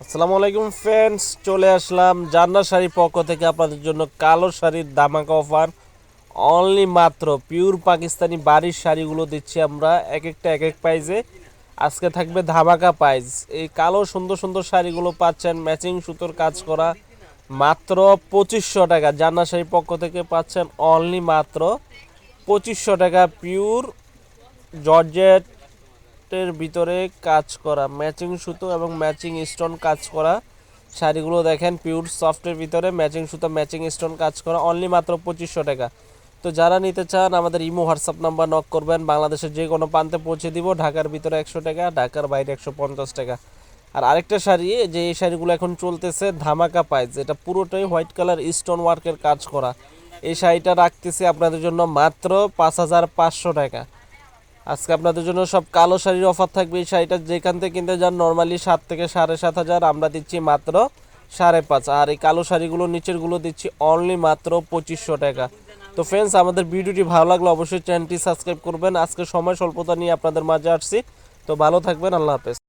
আসসালামু আলাইকুম ফ্রেন্ডস, চলে আসলাম জান্নাত শাড়ির পক্ষ থেকে আপনাদের জন্য কালো শাড়ির ধামাকা অফার। অনলি মাত্র পিওর পাকিস্তানি বাড়ির শাড়িগুলো দিচ্ছি আমরা এক একটা এক এক প্রাইজে। আজকে থাকবে ধামাকা প্রাইজ। এই কালো সুন্দর সুন্দর শাড়িগুলো পাচ্ছেন ম্যাচিং সুতোর কাজ করা মাত্র 2500 টাকা। জান্নাত শাড়ির পক্ষ থেকে পাচ্ছেন অনলি মাত্র 2500 টাকা। পিওর জর্জেটের ভিতরে কাজ করা ম্যাচিং সুতো এবং ম্যাচিং স্টোন কাজ করা শাড়িগুলো দেখেন, পিওর সফটের ভিতরে ম্যাচিং সুতো ম্যাচিং স্টোন কাজ করা অনলি মাত্র 2500 টাকা। তো যারা নিতে চান আমাদের ইমো হোয়াটসঅ্যাপ নাম্বার নক করবেন, বাংলাদেশের যে কোনো প্রান্তে পৌঁছে দিব। ঢাকার ভিতরে 100 টাকা, ঢাকার বাইরে 150 টাকা। আর আরেকটা শাড়ি, যে এই শাড়িগুলো এখন চলতেছে ধামাকা প্রাইস, এটা পুরোটাই হোয়াইট কালার স্টোন ওয়ার্কের কাজ করা। এই শাড়িটা রাখতেছি আপনাদের জন্য মাত্র 5500 টাকা। আজকে আপনাদের জন্য সব কালো শাড়ির অফার থাকবে। এই শাড়িটা যেখান থেকে কিনতে যান নর্মালি 7 থেকে 7,500, আমরা দিচ্ছি মাত্র 5,500। আর এই কালো শাড়িগুলো নিচেরগুলো দিচ্ছি অনলি মাত্র 2500 টাকা। তো ফ্রেন্ডস, আমাদের ভিডিওটি ভালো লাগলে অবশ্যই চ্যানেলটি সাবস্ক্রাইব করবেন। আজকে সময় স্বল্পতা নিয়ে আপনাদের মাঝে আসছি। তো ভালো থাকবেন, আল্লাহ হাফেজ।